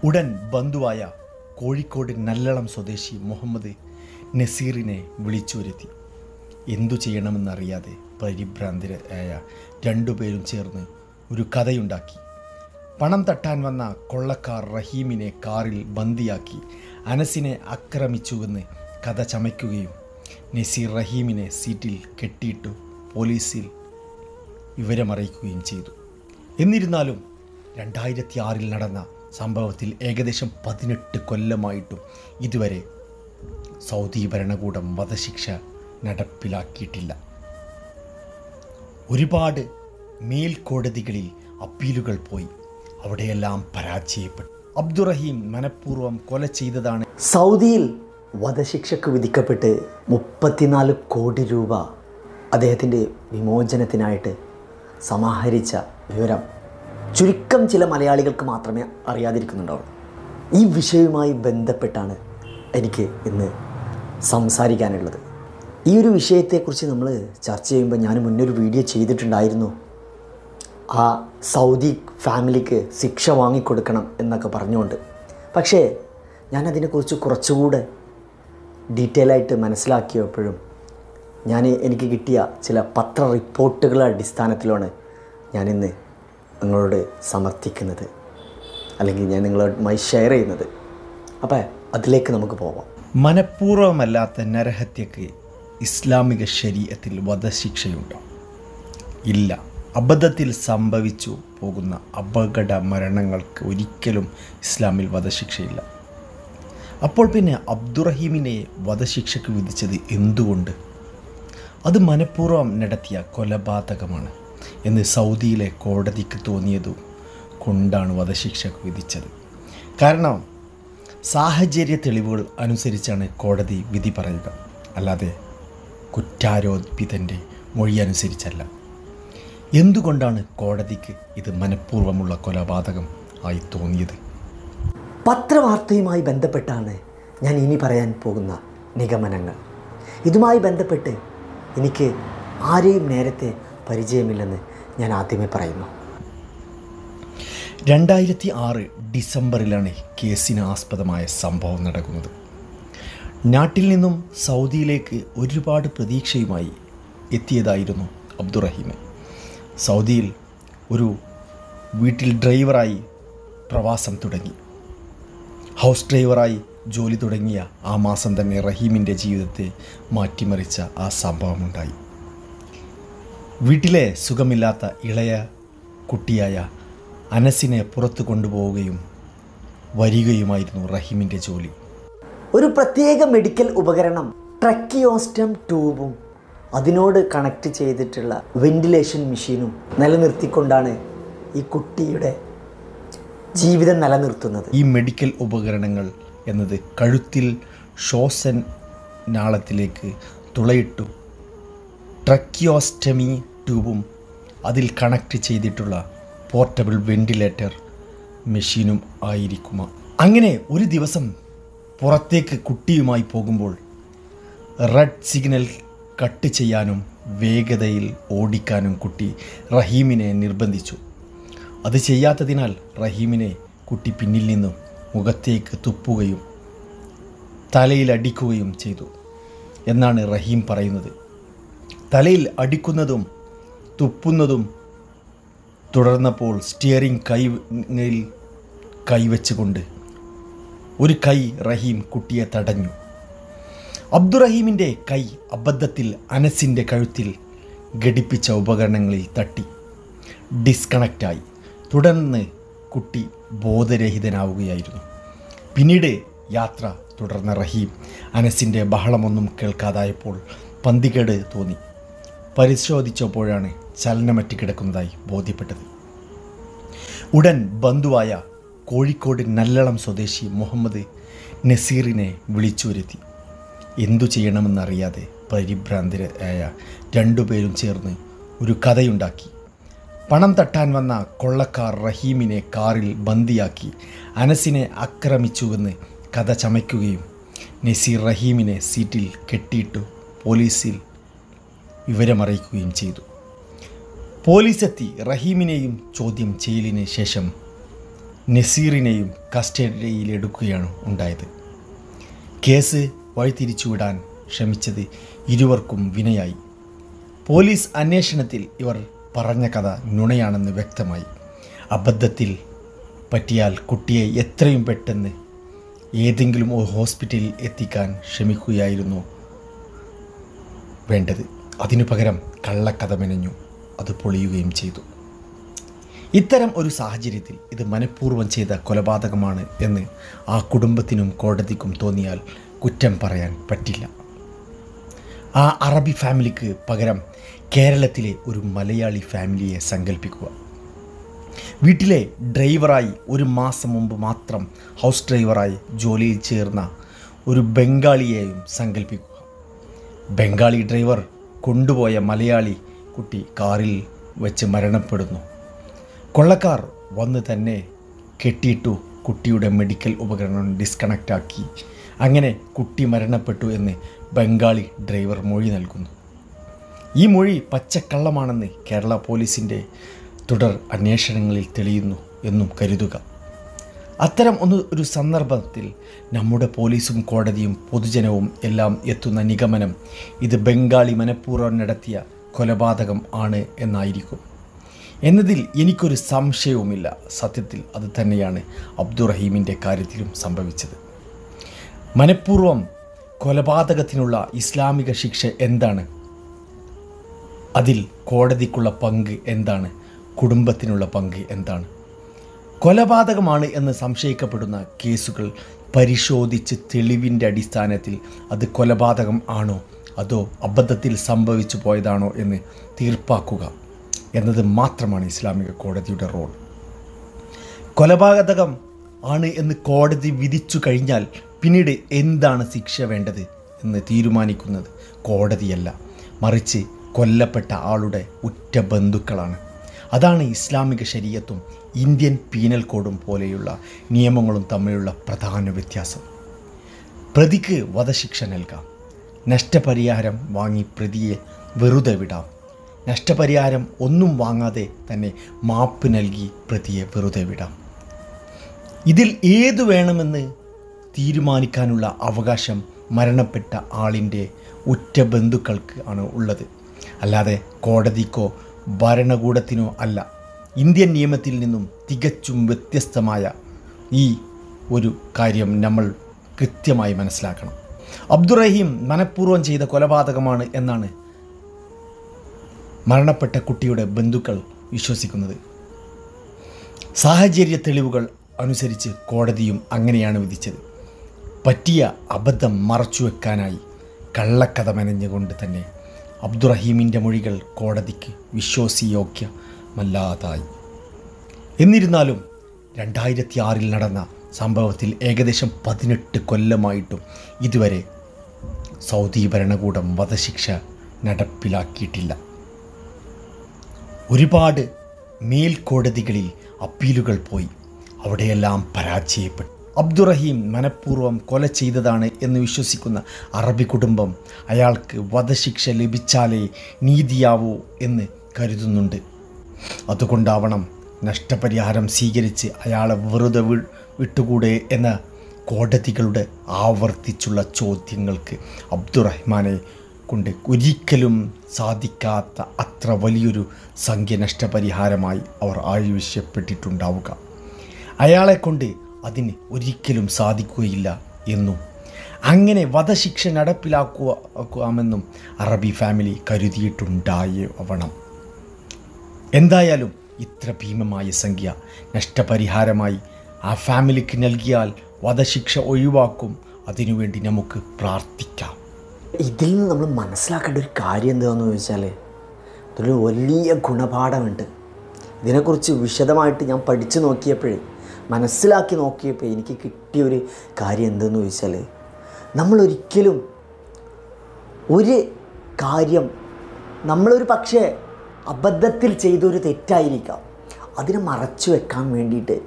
ഉടൻ ബന്ധുവായ കോഴിക്കോട് നല്ലളം സ്വദേശി മുഹമ്മദ് നസീറിനെ വിളിച്ചു വരുത്തി. എന്തു ചെയ്യണമെന്നറിയാതെ പരിഭ്രാന്തരായ രണ്ടുപേരും ചേർന്ന് ഒരു കഥയുണ്ടാക്കി. പണം തട്ടാൻ വന്ന കൊള്ളക്കാർ റഹീമിനെ കാറിൽ ബന്ദിയാക്കി അനസിനെ ആക്രമിച്ചുവെന്ന് കഥ ചമയ്ക്കുകയും നസീർ റഹീമിനെ സീറ്റിൽ കെട്ടിയിട്ടു പോലീസിൽ വിവരമറിയിക്കുകയും ചെയ്തു. എന്നിരുന്നാലും 2006 നടന്ന സംഭവത്തിൽ ഏകദേശം 18 കൊല്ലമായിട്ടും ഇതുവരെ സൗദി ഭരണകൂടം വധശിക്ഷ നടപ്പിലാക്കിയിട്ടില്ല. ഒരുപാട് മേൽക്കോടതികളിൽ അപ്പീലുകൾ പോയി, അവിടെയെല്ലാം പരാജയപ്പെട്ടു. അബ്ദുറഹീം മനഃപൂർവ്വം കൊല ചെയ്തതാണ്. സൗദിയിൽ വധശിക്ഷക്ക് വിധിക്കപ്പെട്ട് 34 കോടി രൂപ അദ്ദേഹത്തിൻ്റെ വിമോചനത്തിനായിട്ട് സമാഹരിച്ച വിവരം ചുരുക്കം ചില മലയാളികൾക്ക് മാത്രമേ അറിയാതിരിക്കുന്നുണ്ടാവുള്ളൂ. ഈ വിഷയവുമായി ബന്ധപ്പെട്ടാണ് എനിക്ക് ഇന്ന് സംസാരിക്കാനുള്ളത്. ഈ ഒരു വിഷയത്തെക്കുറിച്ച് നമ്മൾ ചർച്ച ചെയ്യുമ്പോൾ ഞാൻ മുന്നൊരു വീഡിയോ ചെയ്തിട്ടുണ്ടായിരുന്നു. ആ സൗദി ഫാമിലിക്ക് ശിക്ഷ വാങ്ങിക്കൊടുക്കണം എന്നൊക്കെ പറഞ്ഞുകൊണ്ട്. പക്ഷേ ഞാനതിനെക്കുറിച്ച് കുറച്ചുകൂടെ ഡീറ്റെയിൽ ആയിട്ട് മനസ്സിലാക്കിയപ്പോഴും എനിക്ക് കിട്ടിയ ചില പത്ര റിപ്പോർട്ടുകളുടെ അടിസ്ഥാനത്തിലാണ് ഞാനിന്ന് നിങ്ങളോട് സമർത്ഥിക്കുന്നത്, അല്ലെങ്കിൽ ഞാൻ നിങ്ങളുമായി ഷെയർ ചെയ്യുന്നത്. അപ്പോൾ അതിലേക്ക് നമുക്ക് പോവാം. മനഃപൂർവ്വമല്ലാത്ത നരഹത്യക്ക് ഇസ്ലാമിക ശരീഅത്തിൽ വധശിക്ഷയുണ്ടോ? ഇല്ല. അബദ്ധത്തിൽ സംഭവിച്ചു പോകുന്ന അപകട മരണങ്ങൾക്ക് ഒരിക്കലും ഇസ്ലാമിൽ വധശിക്ഷയില്ല. അപ്പോൾ പിന്നെ അബ്ദുറഹീമിനെ വധശിക്ഷയ്ക്ക് വിധിച്ചത് എന്തുകൊണ്ട്? അത് മനഃപൂർവ്വം നടത്തിയ കൊലപാതകമാണ് എന്ന് സൗദിയിലെ കോടതിക്ക് തോന്നിയതു കൊണ്ടാണ് വധശിക്ഷയ്ക്ക് വിധിച്ചത്. കാരണം സാഹചര്യ തെളിവുകൾ അനുസരിച്ചാണ് കോടതി വിധി പറയുക, അല്ലാതെ കുറ്റാരോപിതൻ്റെ മൊഴി അനുസരിച്ചല്ല. എന്തുകൊണ്ടാണ് കോടതിക്ക് ഇത് മനഃപൂർവ്വമുള്ള കൊലപാതകം ആയി തോന്നിയത്? പത്രവാർത്തയുമായി ബന്ധപ്പെട്ടാണ് ഞാൻ ഇനി പറയാൻ പോകുന്ന നിഗമനങ്ങൾ. ഇതുമായി ബന്ധപ്പെട്ട് എനിക്ക് ആരെയും നേരത്തെ പരിചയമില്ലെന്ന് ഞാൻ ആദ്യമേ പറയുന്നു. 2006 ഡിസംബറിലാണ് കേസിന് ആസ്പദമായ സംഭവം നടക്കുന്നത്. നാട്ടിൽ നിന്നും സൗദിയിലേക്ക് ഒരുപാട് പ്രതീക്ഷയുമായി എത്തിയതായിരുന്നു അബ്ദുറഹീം. സൗദിയിൽ ഒരു വീട്ടിൽ ഡ്രൈവറായി പ്രവാസം തുടങ്ങി. ഹൗസ് ഡ്രൈവറായി ജോലി തുടങ്ങിയ ആ മാസം തന്നെ റഹീമിൻ്റെ ജീവിതത്തെ മാറ്റിമറിച്ച ആ സംഭവമുണ്ടായി. വീട്ടിലെ സുഖമില്ലാത്ത ഇളയ കുട്ടിയായ അനസിനെ പുറത്തു കൊണ്ടുപോവുകയും വരികയുമായിരുന്നു റഹീമിൻ്റെ ജോലി. ഒരു പ്രത്യേക മെഡിക്കൽ ഉപകരണം, ട്രക്കിയോസ്റ്റം ട്യൂബും അതിനോട് കണക്ട് ചെയ്തിട്ടുള്ള വെന്റിലേഷൻ മെഷീനും നിലനിർത്തിക്കൊണ്ടാണ് ഈ കുട്ടിയുടെ ജീവിതം നിലനിർത്തുന്നത്. ഈ മെഡിക്കൽ ഉപകരണങ്ങൾ എന്നത് കഴുത്തിൽ ശ്വാസൻ നാളത്തിലേക്ക് തുളയിട്ടു ട്രക്കിയോസ്റ്റമി ട്യൂബും അതിൽ കണക്ട് ചെയ്തിട്ടുള്ള പോർട്ടബിൾ വെന്റിലേറ്റർ മെഷീനും ആയിരിക്കുമോ. അങ്ങനെ ഒരു ദിവസം പുറത്തേക്ക് കുട്ടിയുമായി പോകുമ്പോൾ റെഡ് സിഗ്നൽ കട്ട് ചെയ്യാനും വേഗതയിൽ ഓടിക്കാനും കുട്ടി റഹീമിനെ നിർബന്ധിച്ചു. അത് ചെയ്യാത്തതിനാൽ റഹീമിനെ കുട്ടി പിന്നിൽ നിന്നും മുഖത്തേക്ക് തുപ്പുകയും തലയിൽ അടിക്കുകയും ചെയ്തു എന്നാണ് റഹീം പറയുന്നത്. തലയിൽ അടിക്കുന്നതും തുപ്പുന്നതും തുടർന്നപ്പോൾ സ്റ്റിയറിംഗ് കൈവച്ചുകൊണ്ട് ഒരു കൈ റഹീം കുട്ടിയെ തടഞ്ഞു. അബ്ദുറഹീമിൻ്റെ കൈ അബദ്ധത്തിൽ അനസിൻ്റെ കഴുത്തിൽ ഘടിപ്പിച്ച ഉപകരണങ്ങളിൽ തട്ടി ഡിസ്കണക്റ്റായി. തുടർന്ന് കുട്ടി ബോധരഹിതനാവുകയായിരുന്നു. പിന്നീട് യാത്ര തുടർന്ന റഹീം അനസിൻ്റെ ബഹളമൊന്നും കേൾക്കാതായപ്പോൾ പന്തികേട് തോന്നി. പരിശോധിച്ചപ്പോഴാണ് ചലനമറ്റ് കിടക്കുന്നതായി ബോധ്യപ്പെട്ടത്. ഉടൻ ബന്ധുവായ കോഴിക്കോട് നല്ലളം സ്വദേശി മുഹമ്മദ് നസീറിനെ വിളിച്ചു വരുത്തി. എന്തു ചെയ്യണമെന്നറിയാതെ പരിഭ്രാന്തരായ രണ്ടുപേരും ചേർന്ന് ഒരു കഥയുണ്ടാക്കി. പണം തട്ടാൻ വന്ന കൊള്ളക്കാർ റഹീമിനെ കാറിൽ ബന്ദിയാക്കി അനസിനെ ആക്രമിച്ചുവെന്ന് കഥ ചമയ്ക്കുകയും നസീർ റഹീമിനെ സീറ്റിൽ കെട്ടിയിട്ടു പോലീസിൽ വിവരമറിയിക്കുകയും ചെയ്തു. പോലീസെത്തി റഹീമിനെയും ചോദ്യം ചെയ്യലിന് ശേഷം നസീറിനെയും കസ്റ്റഡിയിലെടുക്കുകയാണ് ഉണ്ടായത്. കേസ് വഴിതിരിച്ചുവിടാൻ ശ്രമിച്ചത് ഇരുവർക്കും വിനയായി. പോലീസ് അന്വേഷണത്തിൽ ഇവർ പറഞ്ഞ കഥ നുണയാണെന്ന് വ്യക്തമായി. അബദ്ധത്തിൽ പറ്റിയാൽ കുട്ടിയെ എത്രയും പെട്ടെന്ന് ഏതെങ്കിലും ഒരു ഹോസ്പിറ്റലിൽ എത്തിക്കാൻ ശ്രമിക്കുകയായിരുന്നു വേണ്ടത്. അതിനു പകരം കള്ളക്കഥ മെനഞ്ഞു. അത് പൊളിയുകയും ചെയ്തു. ഇത്തരം ഒരു സാഹചര്യത്തിൽ ഇത് മനഃപൂർവ്വം ചെയ്ത കൊലപാതകമാണ് എന്ന് ആ കുടുംബത്തിനും കോടതിക്കും തോന്നിയാൽ കുറ്റം പറയാൻ പറ്റില്ല. ആ അറബി ഫാമിലിക്ക് പകരം കേരളത്തിലെ ഒരു മലയാളി ഫാമിലിയെ സങ്കല്പിക്കുക. വീട്ടിലെ ഡ്രൈവറായി 1 മാസം മുമ്പ് മാത്രം ഹൗസ് ഡ്രൈവറായി ജോലിയിൽ ചേർന്ന ഒരു ബംഗാളിയെയും സങ്കല്പിക്കുക. ബംഗാളി ഡ്രൈവർ കൊണ്ടുപോയ മലയാളി കുട്ടി കാറിൽ വെച്ച് മരണപ്പെടുന്നു. കൊള്ളക്കാർ വന്ന് തന്നെ കെട്ടിയിട്ടു കുട്ടിയുടെ മെഡിക്കൽ ഉപകരണം ഡിസ്കണക്റ്റാക്കി. അങ്ങനെ കുട്ടി മരണപ്പെട്ടു എന്ന് ബംഗാളി ഡ്രൈവർ മൊഴി നൽകുന്നു. ഈ മൊഴി പച്ചക്കള്ളമാണെന്ന് കേരള പോലീസിൻ്റെ തുടർ അന്വേഷണങ്ങളിൽ തെളിയുന്നു എന്നും കരുതുക. അത്തരം ഒരു സന്ദർഭത്തിൽ നമ്മുടെ പോലീസും കോടതിയും പൊതുജനവും എല്ലാം എത്തുന്ന നിഗമനം ഇത് ബംഗാളി മനഃപൂർവ്വം നടത്തിയ കൊലപാതകം ആണ് എന്നായിരിക്കും എന്നതിൽ എനിക്കൊരു സംശയവുമില്ല. സത്യത്തിൽ അത് തന്നെയാണ് അബ്ദുറഹീമിൻ്റെ കാര്യത്തിലും സംഭവിച്ചത്. മനഃപൂർവ്വം കൊലപാതകത്തിനുള്ള ഇസ്ലാമിക ശിക്ഷ എന്താണ്? അതിൽ കോടതിക്കുള്ള പങ്ക് എന്താണ്? കുടുംബത്തിനുള്ള പങ്ക് എന്താണ്? കൊലപാതകമാണ് എന്ന് സംശയിക്കപ്പെടുന്ന കേസുകൾ പരിശോധിച്ച് തെളിവിൻ്റെ അടിസ്ഥാനത്തിൽ അത് കൊലപാതകം ആണോ അതോ അബദ്ധത്തിൽ സംഭവിച്ചു പോയതാണോ എന്ന് തീർപ്പാക്കുക എന്നത് മാത്രമാണ് ഇസ്ലാമിക കോടതിയുടെ റോൾ. കൊലപാതകം ആണ് എന്ന് കോടതി വിധിച്ചു കഴിഞ്ഞാൽ പിന്നീട് എന്താണ് ശിക്ഷ വേണ്ടത് എന്ന് തീരുമാനിക്കുന്നത് കോടതിയല്ല, മറിച്ച് കൊല്ലപ്പെട്ട ആളുടെ ഉറ്റ ബന്ധുക്കളാണ്. അതാണ് ഇസ്ലാമിക ശരീഅത്തും ഇന്ത്യൻ പീനൽ കോഡും പോലെയുള്ള നിയമങ്ങളും തമ്മിലുള്ള പ്രധാന വ്യത്യാസം. പ്രതിക്ക് വധശിക്ഷ നൽകാം, നഷ്ടപരിഹാരം വാങ്ങി പ്രതിയെ വെറുതെ വിടാം. നഷ്ടപരിഹാരം ഒന്നും വാങ്ങാതെ തന്നെ മാപ്പ് നൽകി പ്രതിയെ വെറുതെ വിടാം. ഇതിൽ ഏതു വേണമെന്ന് തീരുമാനിക്കാനുള്ള അവകാശം മരണപ്പെട്ട ആളിൻ്റെ ഉറ്റ ബന്ധുക്കൾക്ക് ആണ് ഉള്ളത്, അല്ലാതെ കോടതിക്കോ ഭരണകൂടത്തിനോ അല്ല. ഇന്ത്യൻ നിയമത്തിൽ നിന്നും തികച്ചും വ്യത്യസ്തമായ ഈ ഒരു കാര്യം നമ്മൾ കൃത്യമായി മനസ്സിലാക്കണം. അബ്ദുറഹീം മനഃപൂർവ്വം ചെയ്ത കൊലപാതകമാണ് എന്നാണ് മരണപ്പെട്ട കുട്ടിയുടെ ബന്ധുക്കൾ വിശ്വസിക്കുന്നത്. സാഹചര്യ തെളിവുകൾ അനുസരിച്ച് കോടതിയും അങ്ങനെയാണ് വിധിച്ചത്. പറ്റിയ അബദ്ധം മറച്ചുവെക്കാനായി കള്ളക്കഥ മെനഞ്ഞുകൊണ്ട് തന്നെ അബ്ദുറഹീമിൻ്റെ മൊഴികൾ കോടതിക്ക് വിശ്വാസയോഗ്യമല്ലാതായി. എന്നിരുന്നാലും 2006 നടന്ന സംഭവത്തിൽ ഏകദേശം 18 കൊല്ലമായിട്ടും ഇതുവരെ സൗദി ഭരണകൂടം വധശിക്ഷ നടപ്പിലാക്കിയിട്ടില്ല. ഒരുപാട് മേൽക്കോടതികളിൽ അപ്പീലുകൾ പോയി, അവിടെയെല്ലാം പരാജയപ്പെട്ടു. അബ്ദുറഹീം മനഃപൂർവ്വം കൊല ചെയ്തതാണ് എന്ന് വിശ്വസിക്കുന്ന അറബി കുടുംബം അയാൾക്ക് വധശിക്ഷ ലഭിച്ചാലേ നീതിയാവൂ എന്ന് കരുതുന്നുണ്ട്. അതുകൊണ്ടാവണം നഷ്ടപരിഹാരം സ്വീകരിച്ച് അയാളെ വെറുതെ വിട്ടുകൂടെ എന്ന കോടതികളുടെ ആവർത്തിച്ചുള്ള ചോദ്യങ്ങൾക്ക് അബ്ദുറഹ്മാനെ കൊണ്ട് ഒരിക്കലും സാധിക്കാത്ത അത്ര വലിയൊരു സംഖ്യ നഷ്ടപരിഹാരമായി അവർ ആവശ്യപ്പെട്ടിട്ടുണ്ടാവുക. അയാളെ കൊണ്ട് അതിന് ഒരിക്കലും സാധിക്കുകയില്ല എന്നും അങ്ങനെ വധശിക്ഷ നടപ്പിലാക്കാമെന്നും അറബി ഫാമിലി കരുതിയിട്ടുണ്ടാവണം. എന്തായാലും ഇത്ര ഭീമമായ സംഖ്യ നഷ്ടപരിഹാരമായി ആ ഫാമിലിക്ക് നൽകിയാൽ വധശിക്ഷ ഒഴിവാക്കും. അതിനുവേണ്ടി നമുക്ക് പ്രാർത്ഥിക്കാം. ഇതിൽ നിന്ന് നമ്മൾ മനസ്സിലാക്കേണ്ട ഒരു കാര്യം എന്താണെന്ന് ചോദിച്ചാൽ ഇതൊരു വലിയ ഗുണപാഠമുണ്ട്. ഇതിനെക്കുറിച്ച് വിശദമായിട്ട് ഞാൻ പഠിച്ചു മനസ്സിലാക്കി നോക്കിയപ്പോൾ എനിക്ക് കിട്ടിയൊരു കാര്യം എന്തെന്ന് ചോദിച്ചാൽ, നമ്മളൊരിക്കലും ഒരു കാര്യം നമ്മളൊരു പക്ഷേ അബദ്ധത്തിൽ ചെയ്തൊരു തെറ്റായിരിക്കാം, അതിനെ മറച്ചു വെക്കാൻ വേണ്ടിയിട്ട്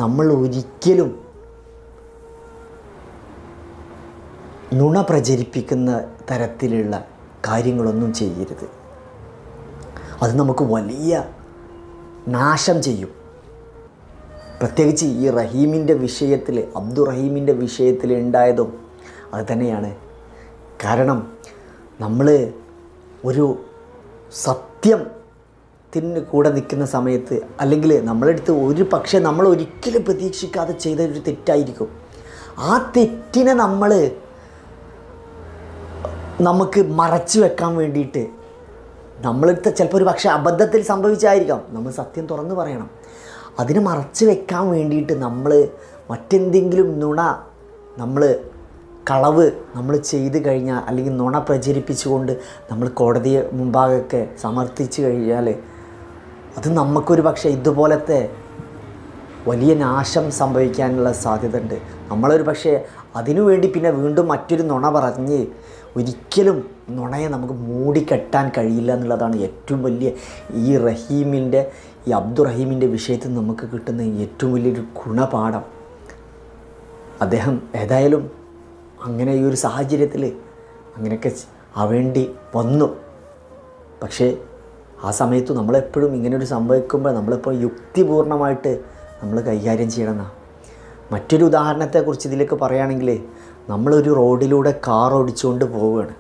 നമ്മൾ ഒരിക്കലും നുണ പ്രചരിപ്പിക്കുന്ന തരത്തിലുള്ള കാര്യങ്ങളൊന്നും ചെയ്യരുത്. അത് നമുക്ക് വലിയ നാശം ചെയ്യും. പ്രത്യേകിച്ച് ഈ റഹീമിൻ്റെ വിഷയത്തിൽ, അബ്ദുറഹീമിൻ്റെ വിഷയത്തിൽ ഉണ്ടായതും അത് തന്നെയാണ്. കാരണം നമ്മൾ ഒരു സത്യത്തിന് കൂടെ നിൽക്കുന്ന സമയത്ത്, അല്ലെങ്കിൽ നമ്മളെടുത്ത് ഒരു പക്ഷേ നമ്മൾ ഒരിക്കലും പ്രതീക്ഷിക്കാതെ ചെയ്ത ഒരു തെറ്റായിരിക്കും. ആ തെറ്റിനെ നമുക്ക് മറച്ചു വെക്കാൻ വേണ്ടിയിട്ട് നമ്മളെടുത്ത് ചിലപ്പോൾ ഒരു പക്ഷേ അബദ്ധത്തിൽ സംഭവിച്ചായിരിക്കാം, നമ്മൾ സത്യം തുറന്നു പറയണം. അതിന് മറച്ചു വെക്കാൻ വേണ്ടിയിട്ട് നമ്മൾ മറ്റെന്തെങ്കിലും നുണ, കളവ് നമ്മൾ ചെയ്ത് കഴിഞ്ഞാൽ, അല്ലെങ്കിൽ നുണ പ്രചരിപ്പിച്ചുകൊണ്ട് നമ്മൾ കോടതിയെ മുമ്പാകെ സമർത്ഥിച്ചു കഴിഞ്ഞാൽ അത് നമുക്കൊരു പക്ഷേ ഇതുപോലത്തെ വലിയ നാശം സംഭവിക്കാനുള്ള സാധ്യത ഉണ്ട്. നമ്മളൊരു പക്ഷേ അതിനുവേണ്ടി പിന്നെ വീണ്ടും മറ്റൊരു നുണ പറഞ്ഞ് ഒരിക്കലും നുണയെ നമുക്ക് മൂടിക്കെട്ടാൻ കഴിയില്ല എന്നുള്ളതാണ് ഏറ്റവും വലിയ ഈ അബ്ദുറഹീമിൻ്റെ വിഷയത്തിൽ നമുക്ക് കിട്ടുന്ന ഏറ്റവും വലിയൊരു ഗുണപാഠം. അദ്ദേഹം ഏതായാലും അങ്ങനെ ഈ ഒരു സാഹചര്യത്തിൽ അങ്ങനെയൊക്കെ ആവേണ്ടി വന്നു. പക്ഷേ ആ സമയത്ത് നമ്മളെപ്പോഴും ഇങ്ങനെയൊരു സംഭവിക്കുമ്പോൾ നമ്മളെപ്പോൾ യുക്തിപൂർണമായിട്ട് നമ്മൾ കൈകാര്യം ചെയ്യണമെന്നാണ്. മറ്റൊരു ഉദാഹരണത്തെക്കുറിച്ച് ഇതിലേക്ക് പറയുകയാണെങ്കിൽ, നമ്മളൊരു റോഡിലൂടെ കാർ ഓടിച്ചുകൊണ്ട് പോവുകയാണ്.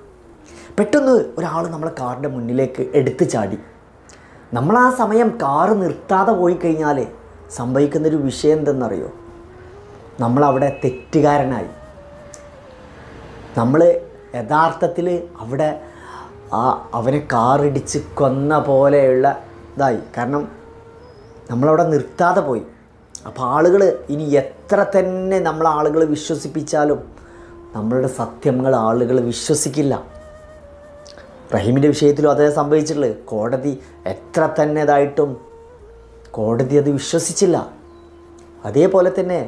പെട്ടെന്ന് ഒരാൾ നമ്മളെ കാറിൻ്റെ മുന്നിലേക്ക് എടുത്ത് ചാടി. നമ്മൾ ആ സമയം കാറ് നിർത്താതെ പോയി കഴിഞ്ഞാൽ സംഭവിക്കുന്നൊരു വിഷയം എന്തെന്നറിയോ? നമ്മളവിടെ തെറ്റുകാരനായി. നമ്മൾ യഥാർത്ഥത്തിൽ അവിടെ അവനെ കാറിടിച്ച് കൊന്ന പോലെയുള്ള ഇതായി. കാരണം നമ്മളവിടെ നിർത്താതെ പോയി. അപ്പോൾ ആളുകൾ ഇനി എത്ര തന്നെ ആളുകൾ വിശ്വസിപ്പിച്ചാലും നമ്മളുടെ സത്യങ്ങൾ ആളുകൾ വിശ്വസിക്കില്ല. റഹീമിൻ്റെ വിഷയത്തിലും അതേ സംഭവിച്ചിട്ടുള്ളത്. കോടതി എത്ര തന്നെ ഇതായിട്ടും കോടതി അത് വിശ്വസിച്ചില്ല. അതേപോലെ തന്നെ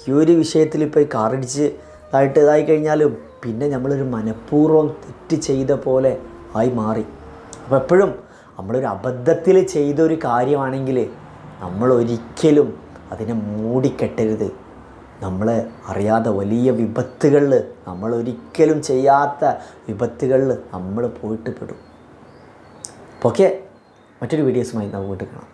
ഈ ഒരു വിഷയത്തിൽ ഇപ്പോൾ ഈ കാറിടിച്ച് ഇതായി കഴിഞ്ഞാലും പിന്നെ നമ്മളൊരു മനഃപൂർവ്വം തെറ്റ് ചെയ്ത പോലെ ആയി മാറി. അപ്പോൾ എപ്പോഴും നമ്മളൊരു അബദ്ധത്തിൽ ചെയ്തൊരു കാര്യമാണെങ്കിൽ നമ്മൾ ഒരിക്കലും അതിനെ മൂടിക്കെട്ടരുത്. നമ്മൾ അറിയാതെ വലിയ വിപത്തുകളിൽ, നമ്മളൊരിക്കലും ചെയ്യാത്ത വിപത്തുകളിൽ നമ്മൾ പോയിട്ട് പെടും. അപ്പോൾ ഓക്കെ, മറ്റൊരു വീഡിയോസുമായി നമുക്ക് വീണ്ടും കാണാം.